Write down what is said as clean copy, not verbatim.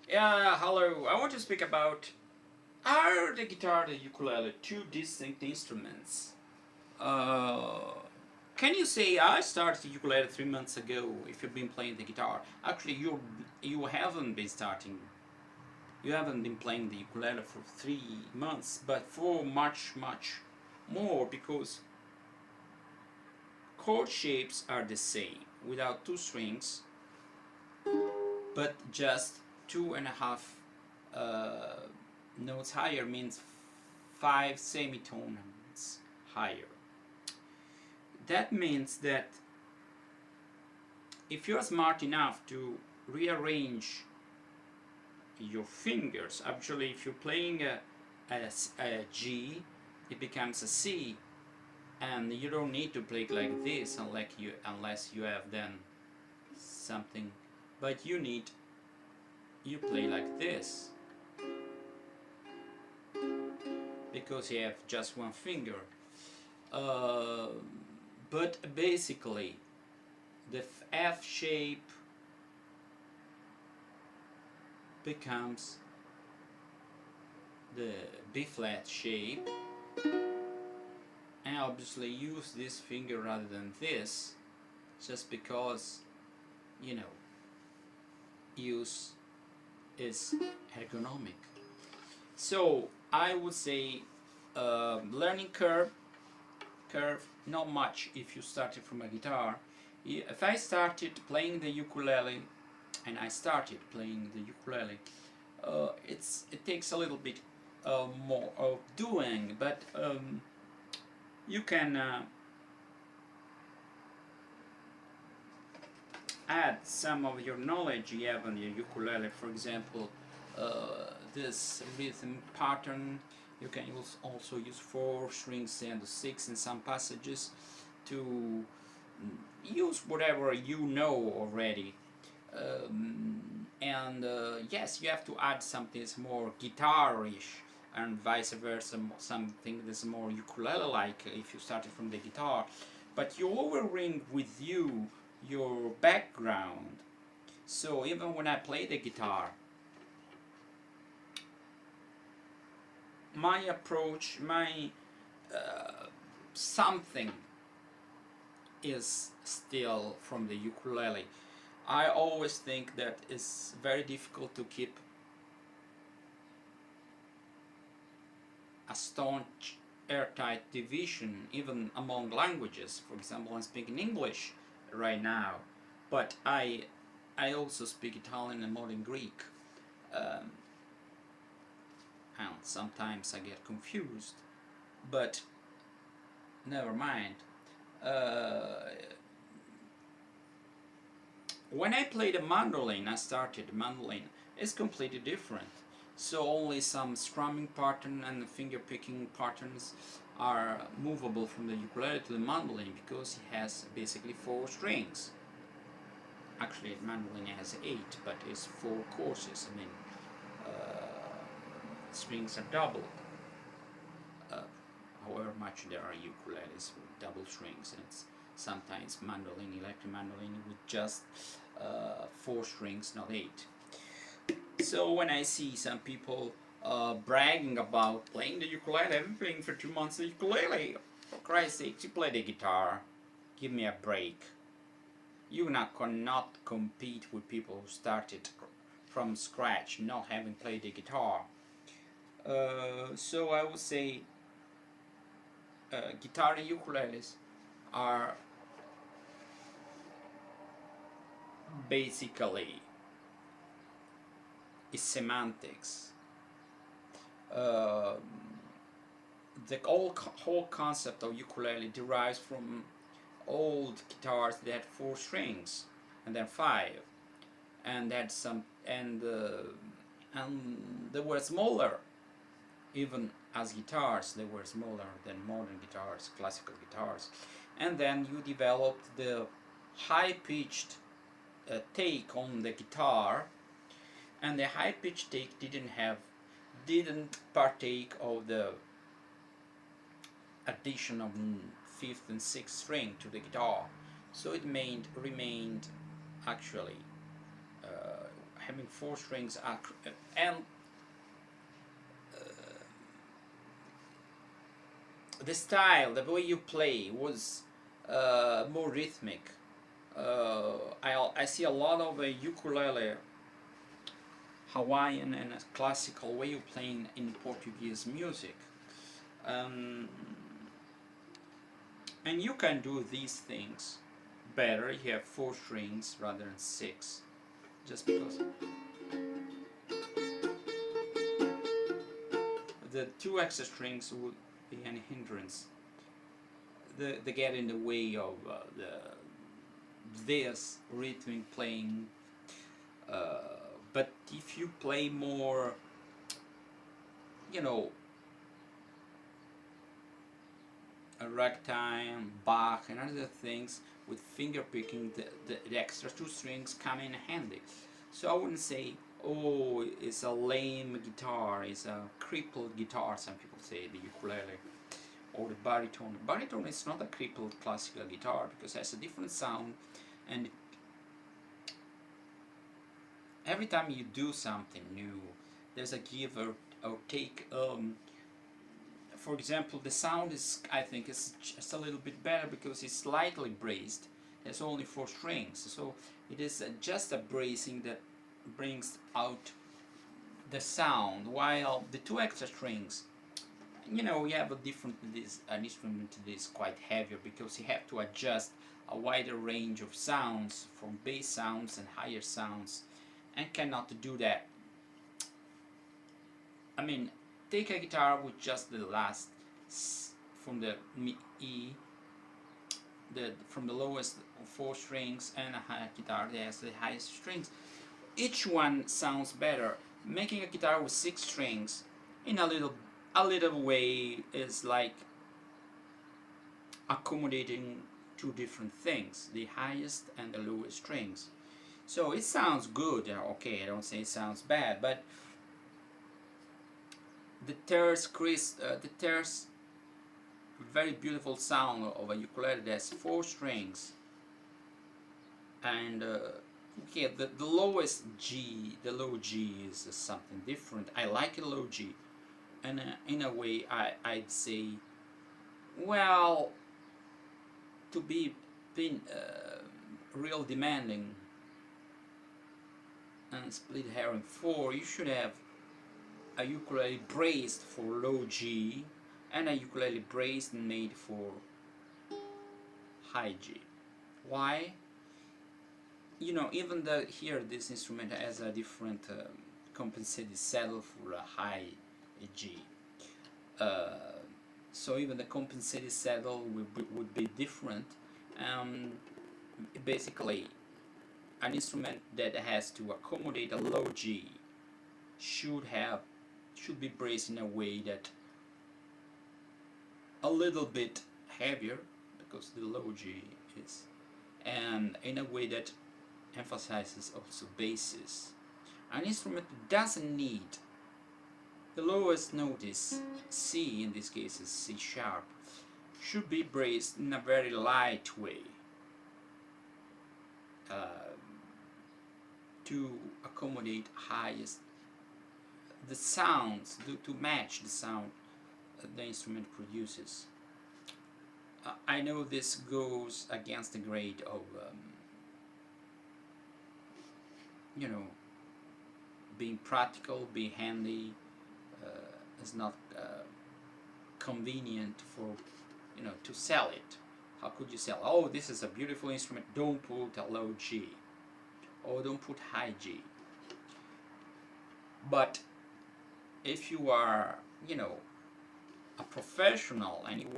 Yeah, hello. I want to speak about are the guitar and the ukulele two distinct instruments? Uh, can you say I started the ukulele 3 months ago if you've been playing the guitar? Actually, you haven't been starting. You haven't been playing the ukulele for 3 months, but for much more because chord shapes are the same without two strings, but just 2.5 notes higher means 5 semitones higher. That means that if you're smart enough to rearrange your fingers, actually if you're playing a G, it becomes a C, and you don't need to play it like this unless you have then something, but you play like this because you have just one finger. Uh, but basically, the F shape becomes the B flat shape, and obviously use this finger rather than this, just because, you know, use is ergonomic. So I would say learning curve not much if you started from a guitar. If I started playing the ukulele and I started playing the ukulele, it takes a little bit more of doing, but you can add some of your knowledge you have on your ukulele. For example, this rhythm pattern. You can also use 4 strings and 6 in some passages to use whatever you know already. And yes, you have to add something that's more guitar-ish, and vice versa, something that's more ukulele-like if you started from the guitar. But you always bring with you your background. So even when I play the guitar, my approach, my something is still from the ukulele. I always think that it's very difficult to keep a staunch, airtight division even among languages. For example, I'm speaking English right now, but I also speak Italian and modern Greek, um, and sometimes I get confused, but never mind. Uh, when I play the mandolin, I started mandolin, it's completely different. So only some strumming pattern and finger picking patterns are movable from the ukulele to the mandolin because it has basically 4 strings. Actually, the mandolin has 8, but it's 4 courses. I mean, strings are doubled. Uh, However much there are ukuleles with double strings, and it's sometimes mandolin, electric mandolin with just 4 strings, not 8. So when I see some people bragging about playing the ukulele, I've been playing for 2 months the ukulele. For Christ's sake, you play the guitar. Give me a break. You cannot compete with people who started from scratch, not having played the guitar. So I would say guitar and ukuleles are basically semantics. Um the whole concept of ukulele derives from old guitars that had 4 strings and then 5, and had some and they were smaller. Even as guitars, they were smaller than modern guitars, classical guitars. And then you developed the high-pitched take on the guitar, and the high-pitched take didn't partake of the addition of 5th and 6th string to the guitar, so it remained actually having 4 strings are, and the style, the way you play was more rhythmic. I see a lot of ukulele, Hawaiian and a classical way of playing in Portuguese music. Um, and you can do these things better. You have 4 strings rather than 6, just because the 2 extra strings would be an hindrance. They get in the way of this rhythmic playing. But if you play more, you know, a ragtime, Bach, and other things with finger picking, the extra 2 strings come in handy. So I wouldn't say, oh, it's a lame guitar, it's a crippled guitar, some people say, the ukulele, or the baritone. Baritone is not a crippled classical guitar because it has a different sound, and every time you do something new, there's a give or take. For example, the sound is, I think, is just a little bit better because it's slightly braced. There's only 4 strings, so it is just a bracing that brings out the sound. While the 2 extra strings, you know, you have a different an instrument that is quite heavier because you have to adjust a wider range of sounds, from bass sounds and higher sounds, and cannot do that. I mean, take a guitar with just the last from the E, from the lowest 4 strings, and a high guitar that has the highest strings. Each one sounds better. Making a guitar with 6 strings in a little way is like accommodating 2 different things, the highest and the lowest strings. So it sounds good. Okay, I don't say it sounds bad, but the terse, very beautiful sound of a ukulele that's 4 strings, and okay, the lowest G, the low G is something different. I like a low G, and in a way I'd say, well, to be being real demanding and split hair in 4, you should have a ukulele braced for low G and a ukulele braced and made for high G. Why? You know, even though here this instrument has a different compensated saddle for a high G. So even the compensated saddle would be different. Basically, an instrument that has to accommodate a low G should be braced in a way that a little bit heavier, because the low G is, and in a way that emphasizes also basses. An instrument doesn't need the lowest note is C, in this case is C sharp, should be braced in a very light way to accommodate highest the sounds, to match the sound the instrument produces. I know this goes against the grain of you know, being practical, being handy, is not convenient for, you know, to sell it. How could you sell? Oh, this is a beautiful instrument. Don't put a low G, or don't put high G. But if you are, you know, a professional and you